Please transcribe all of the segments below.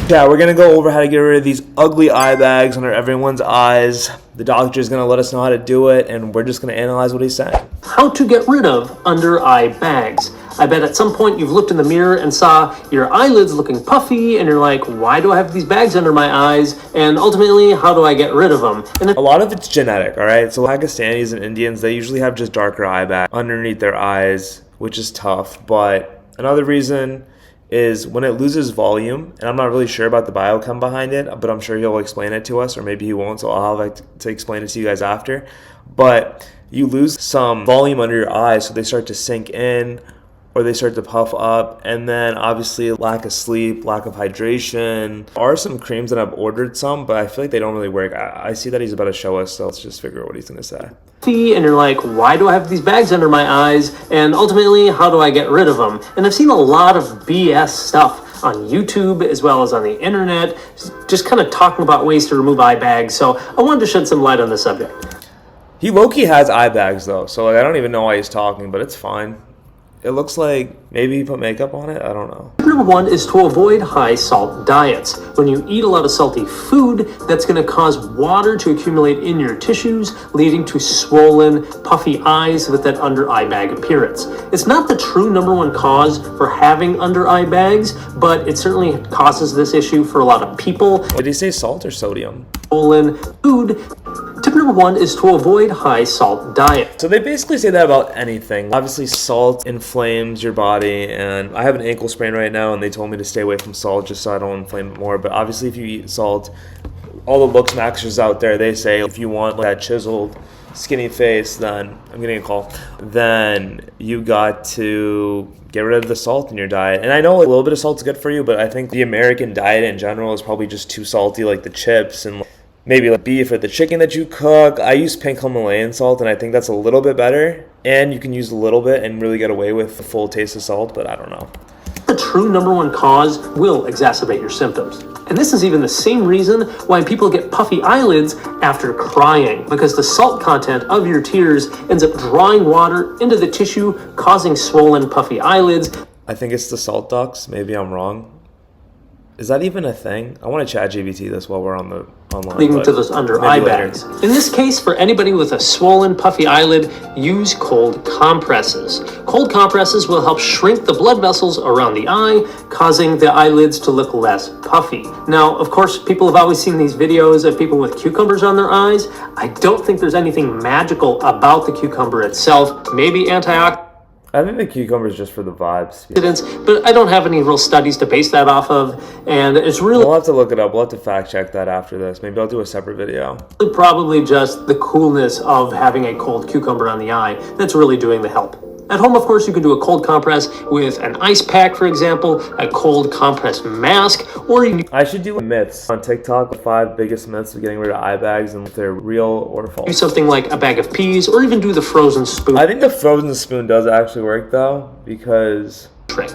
Yeah, we're gonna go over how to get rid of these ugly eye bags under everyone's eyes. The doctor's gonna let us know how to do it, and we're just gonna analyze what he's saying. How to get rid of under eye bags. I bet at some point you've looked in the mirror and saw your eyelids looking puffy, and you're like, why do I have these bags under my eyes? And ultimately, how do I get rid of them? And a lot of it's genetic, all right? So Pakistanis and Indians, they usually have just darker eye bags underneath their eyes, which is tough. But another reason is when it loses volume, and I'm not really sure about the biochem behind it, but I'm sure he'll explain it to us, or maybe he won't, so I'll have to explain it to you guys after. But you lose some volume under your eyes, so they start to sink in, or they start to puff up, and then obviously lack of sleep, lack of hydration. There are some creams that I've ordered some, but I feel like they don't really work. I see that he's about to show us, so let's just figure out what he's gonna say. And you're like, why do I have these bags under my eyes? And ultimately, how do I get rid of them? And I've seen a lot of BS stuff on YouTube as well as on the internet, just kind of talking about ways to remove eye bags. So I wanted to shed some light on the subject. He low-key has eye bags though, so I don't even know why he's talking, but it's fine. It looks like maybe he put makeup on it. I don't know. Number one is to avoid high salt diets. When you eat a lot of salty food, that's going to cause water to accumulate in your tissues, leading to swollen, puffy eyes with that under eye bag appearance. It's not the true number one cause for having under eye bags, but it certainly causes this issue for a lot of people. Did he say salt or sodium? Swollen food. Tip number one is to avoid high salt diet. So they basically say that about anything. Obviously salt inflames your body, and I have an ankle sprain right now, and they told me to stay away from salt just so I don't inflame it more. But obviously if you eat salt, all the looks maxers out there, they say if you want like that chiseled skinny face, then I'm getting a call, then you got to get rid of the salt in your diet. And I know a little bit of salt is good for you, but I think the American diet in general is probably just too salty, like the chips and maybe like beef or the chicken that you cook. I use pink Himalayan salt, and I think that's a little bit better. And you can use a little bit and really get away with the full taste of salt, but I don't know. The true number one cause will exacerbate your symptoms. And this is even the same reason why people get puffy eyelids after crying, because the salt content of your tears ends up drawing water into the tissue, causing swollen, puffy eyelids. I think it's the salt ducts. Maybe I'm wrong. Is that even a thing? I want to chat GBT this while we're on the online. Leading to those under eye bags. In this case, for anybody with a swollen, puffy eyelid, use cold compresses. Cold compresses will help shrink the blood vessels around the eye, causing the eyelids to look less puffy. Now, of course, people have always seen these videos of people with cucumbers on their eyes. I don't think there's anything magical about the cucumber itself. Maybe antioxidants. I think the cucumber is just for the vibes. But I don't have any real studies to base that off of, and it's really... We'll have to look it up. We'll have to fact check that after this. Maybe I'll do a separate video. Probably just the coolness of having a cold cucumber on the eye that's really doing the help. At home, of course, you can do a cold compress with an ice pack, for example, a cold compress mask, or you can... I should do myths on TikTok, the 5 biggest myths of getting rid of eye bags and if they're real or false. Do something like a bag of peas, or even do the frozen spoon. I think the frozen spoon does actually work, though, because... Trick.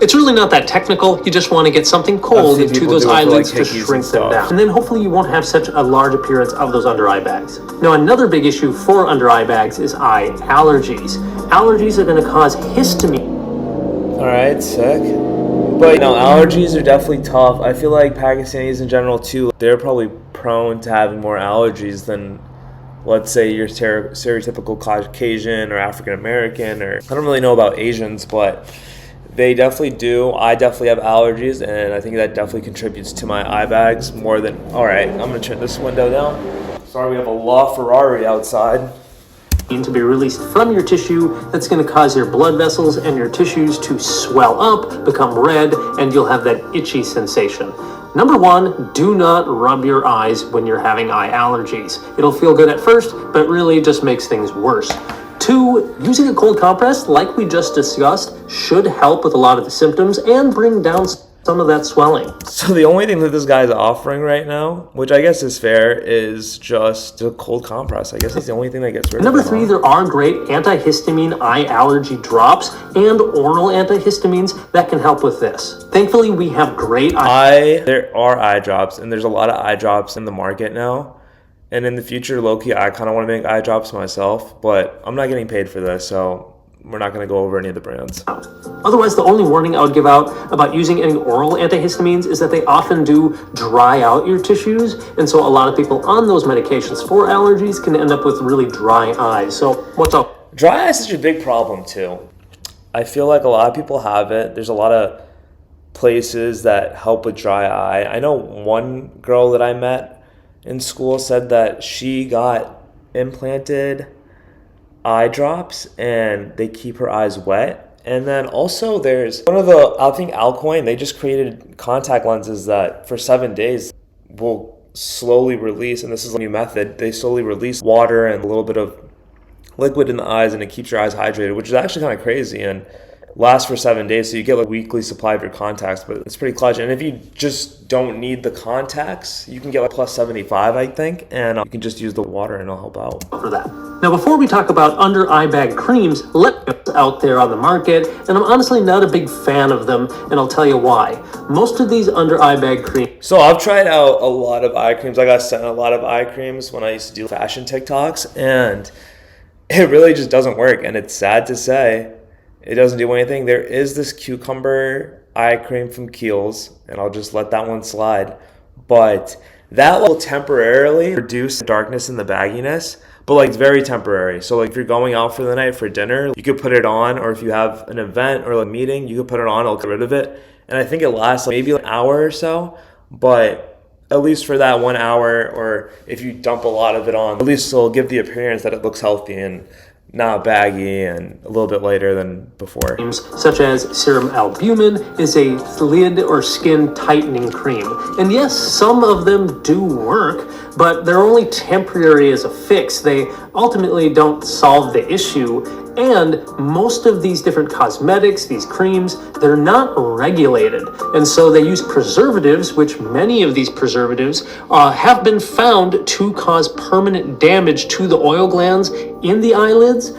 It's really not that technical. You just want to get something cold into those eyelids to shrink them down. And then hopefully you won't have such a large appearance of those under eye bags. Now, another big issue for under eye bags is eye allergies. Allergies are going to cause histamine. All right, sick. But, you know, allergies are definitely tough. I feel like Pakistanis in general, too, they're probably prone to having more allergies than, let's say, your stereotypical Caucasian or African American, or I don't really know about Asians, but they definitely do. I definitely have allergies, and I think that definitely contributes to my eye bags more than... All right, I'm going to turn this window down. Sorry, we have a LaFerrari outside. To be released from your tissue, that's going to cause your blood vessels and your tissues to swell up, become red, and you'll have that itchy sensation. Number one, do not rub your eyes when you're having eye allergies. It'll feel good at first, but really just makes things worse. 2, using a cold compress, like we just discussed, should help with a lot of the symptoms and bring down some of that swelling. So the only thing that this guy's offering right now, which I guess is fair, is just a cold compress. I guess that's the only thing that gets rid of it. Number 3, there are great antihistamine eye allergy drops and oral antihistamines that can help with this. Thankfully, we have great there are eye drops, and there's a lot of eye drops in the market now. And in the future, low-key, I kind of want to make eye drops myself, but I'm not getting paid for this, so we're not going to go over any of the brands. Otherwise, the only warning I would give out about using any oral antihistamines is that they often do dry out your tissues, and so a lot of people on those medications for allergies can end up with really dry eyes. So what's up? Dry eye is such a big problem too. I feel like a lot of people have it. There's a lot of places that help with dry eye. I know one girl that I met in school said that she got implanted eye drops and they keep her eyes wet. And then also there's one of the, I think Alcoin, they just created contact lenses that for 7 days will slowly release, and this is a new method, they slowly release water and a little bit of liquid in the eyes, and it keeps your eyes hydrated, which is actually kind of crazy, and lasts for 7 days, so you get like a weekly supply of your contacts, but it's pretty clutch. And if you just don't need the contacts, you can get like plus 75, I think, and you can just use the water and it'll help out. For that. Now, before we talk about under eye bag creams, out there on the market, and I'm honestly not a big fan of them, and I'll tell you why. Most of these under eye bag creams. So I've tried out a lot of eye creams. I got sent a lot of eye creams when I used to do fashion TikToks, and it really just doesn't work. And it's sad to say, it doesn't do anything. There is this cucumber eye cream from Kiehl's, and I'll just let that one slide. But that will temporarily reduce the darkness and the bagginess, but like it's very temporary. So like if you're going out for the night for dinner, you could put it on, or if you have an event or a meeting, you could put it on, it'll get rid of it. And I think it lasts like maybe an hour or so, but at least for that 1 hour, or if you dump a lot of it on, at least it'll give the appearance that it looks healthy and not baggy and a little bit later than before. Such as serum albumin is a lid or skin tightening cream. And yes, some of them do work, but they're only temporary as a fix. They ultimately don't solve the issue. And most of these different cosmetics, these creams, they're not regulated. And so they use preservatives, which many of these preservatives have been found to cause permanent damage to the oil glands in the eyelids.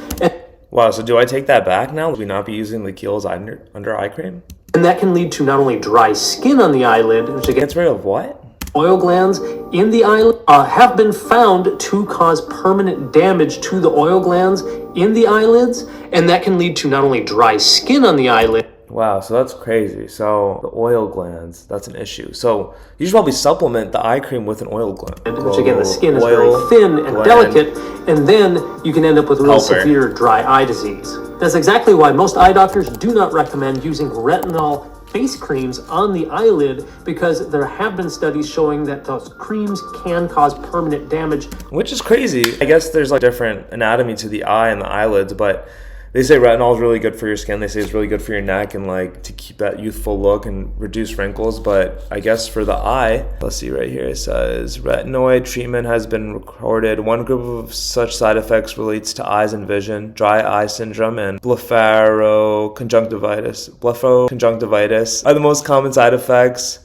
Wow, so do I take that back now? Will we not be using the Kiehl's under eye cream? And that can lead to not only dry skin on the eyelid, which again, gets rid of what? Oil glands in the eyelid have been found to cause permanent damage to the oil glands in the eyelids, and that can lead to not only dry skin on the eyelid. Wow, so that's crazy. So the oil glands, that's an issue. So you should probably supplement the eye cream with an oil gland. Which again, the skin is very thin and delicate, and then you can end up with real severe dry eye disease. That's exactly why most eye doctors do not recommend using retinol face creams on the eyelid, because there have been studies showing that those creams can cause permanent damage. Which is crazy. I guess there's like different anatomy to the eye and the eyelids, but they say retinol is really good for your skin. They say it's really good for your neck and like to keep that youthful look and reduce wrinkles. But I guess for the eye, let's see right here, it says retinoid treatment has been recorded. One group of such side effects relates to eyes and vision, dry eye syndrome, and blepharoconjunctivitis. Blepharoconjunctivitis are the most common side effects.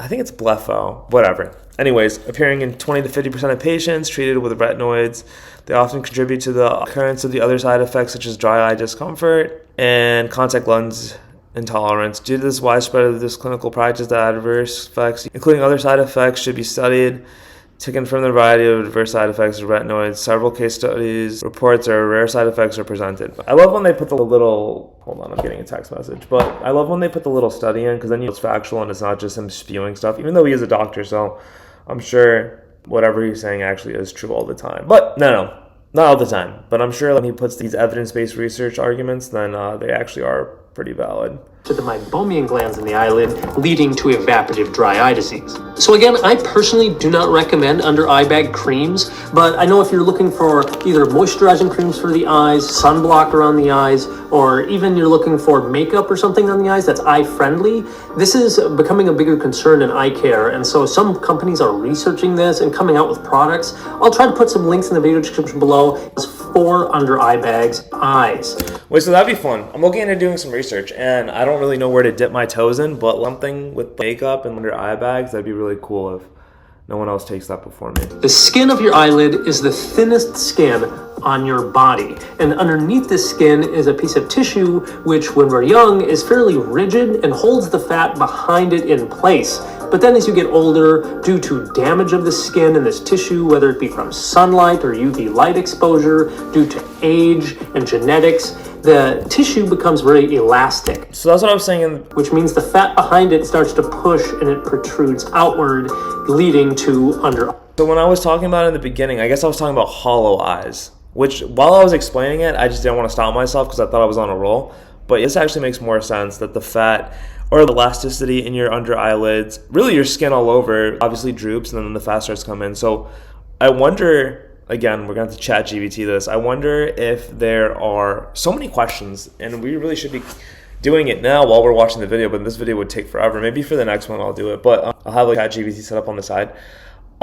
I think it's blepho, whatever. Anyways, appearing in 20 to 50% of patients treated with retinoids. They often contribute to the occurrence of the other side effects such as dry eye discomfort and contact lens intolerance. Due to this widespread of this clinical practice, the adverse effects, including other side effects, should be studied to confirm the variety of adverse side effects of retinoids. Several case studies, reports, or rare side effects are presented. I love when they put the little, hold on, I'm getting a text message, but I love when they put the little study in, because then it's factual and it's not just him spewing stuff, even though he is a doctor, so I'm sure whatever he's saying actually is true all the time. But no, not all the time. But I'm sure when he puts these evidence-based research arguments, then they actually are pretty valid. To the meibomian glands in the eyelid, leading to evaporative dry eye disease. So again, I personally do not recommend under eye bag creams, but I know if you're looking for either moisturizing creams for the eyes, sunblocker on the eyes, or even you're looking for makeup or something on the eyes that's eye friendly, this is becoming a bigger concern in eye care. And so some companies are researching this and coming out with products. I'll try to put some links in the video description below for under eye bags, eyes. Wait, so that'd be fun. I'm looking into doing some research, and I don't really know where to dip my toes in, but something with makeup and under eye bags, that'd be really cool if No one else takes that before me. The skin of your eyelid is the thinnest skin on your body. And underneath this skin is a piece of tissue which, when we're young, is fairly rigid and holds the fat behind it in place. But then as you get older, due to damage of the skin and this tissue, whether it be from sunlight or UV light exposure, due to age and genetics, the tissue becomes very elastic. So that's what I was saying. Which means the fat behind it starts to push and it protrudes outward, leading to under. So when I was talking about it in the beginning, I guess I was talking about hollow eyes, which while I was explaining it, I just didn't want to stop myself because I thought I was on a roll. But this actually makes more sense that the fat or the elasticity in your under eyelids, really your skin all over, obviously droops and then the fat starts to come in. So I wonder, again, we're going to have to chat GBT this. I wonder if there are so many questions, and we really should be doing it now while we're watching the video, but this video would take forever. Maybe for the next one I'll do it, but I'll have like chat GBT set up on the side.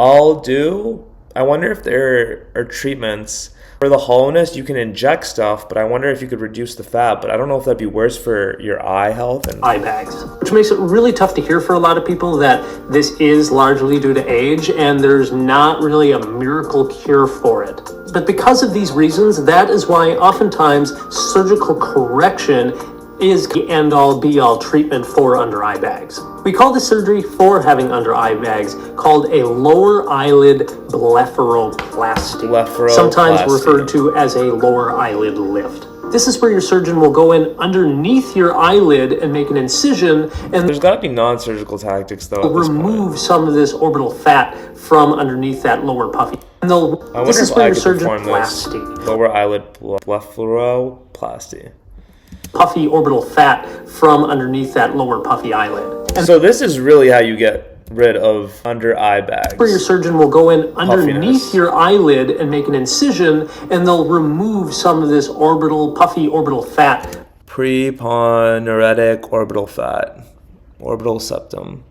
I wonder if there are treatments for the hollowness. You can inject stuff, but I wonder if you could reduce the fat, but I don't know if that'd be worse for your eye health. And eye bags, which makes it really tough to hear for a lot of people that this is largely due to age and there's not really a miracle cure for it. But because of these reasons, that is why oftentimes surgical correction is the end-all be-all treatment for under eye bags. We call the surgery for having under eye bags called a lower eyelid blepharoplasty, sometimes referred to as a lower eyelid lift. This is where your surgeon will go in underneath your eyelid and make an incision, and there's got to be non-surgical tactics though. Remove some of this orbital fat from underneath that lower puffy. And this is where your surgeon plasty. Lower eyelid blepharoplasty. Puffy orbital fat from underneath that lower puffy eyelid. And so this is really how you get rid of under eye bags. Where your surgeon will go in underneath your eyelid and make an incision, and they'll remove some of this puffy orbital fat. Preponeuretic orbital fat, orbital septum,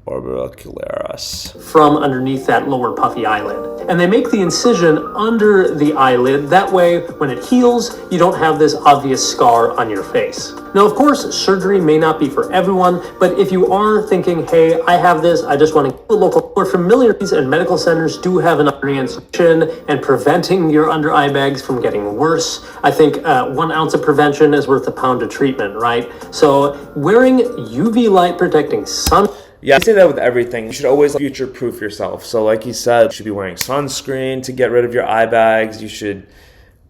orbicularis. From underneath that lower puffy eyelid. And they make the incision under the eyelid. That way, when it heals, you don't have this obvious scar on your face. Now, of course, surgery may not be for everyone, but if you are thinking, hey, I have this, I just want to go to local, we're familiar, and medical centers do have an prevention and preventing your under eye bags from getting worse. I think 1 ounce of prevention is worth a pound of treatment, right? So wearing UV light protecting sun. Yeah, I say that with everything. You should always future-proof yourself. So like you said, you should be wearing sunscreen to get rid of your eye bags. You should,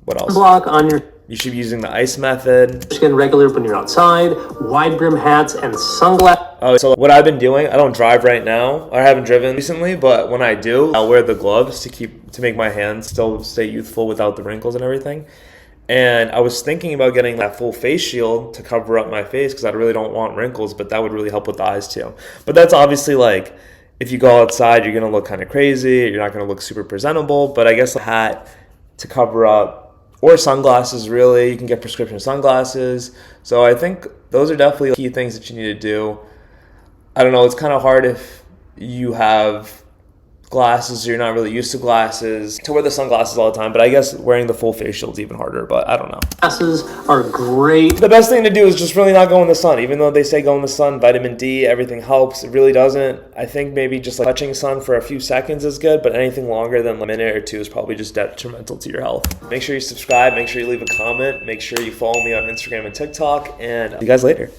what else? Block on your... You should be using the ice method. Skin regular when you're outside, wide brim hats and sunglasses. Oh, so what I've been doing, I don't drive right now. I haven't driven recently, but when I do, I'll wear the gloves to make my hands still stay youthful without the wrinkles and everything. And I was thinking about getting that full face shield to cover up my face because I really don't want wrinkles, but that would really help with the eyes too. But that's obviously like, if you go outside, you're going to look kind of crazy. You're not going to look super presentable, but I guess a hat to cover up, or sunglasses really. You can get prescription sunglasses. So I think those are definitely key things that you need to do. I don't know, it's kind of hard if you have glasses, you're not really used to glasses, to wear the sunglasses all the time, but I guess wearing the full face shield is even harder, but I don't know. Glasses are great. The best thing to do is just really not go in the sun. Even though they say go in the sun, vitamin D, everything helps, it really doesn't. I think maybe just like touching sun for a few seconds is good, but anything longer than a minute or two is probably just detrimental to your health. Make sure you subscribe, make sure you leave a comment, make sure you follow me on Instagram and TikTok, and see you guys later.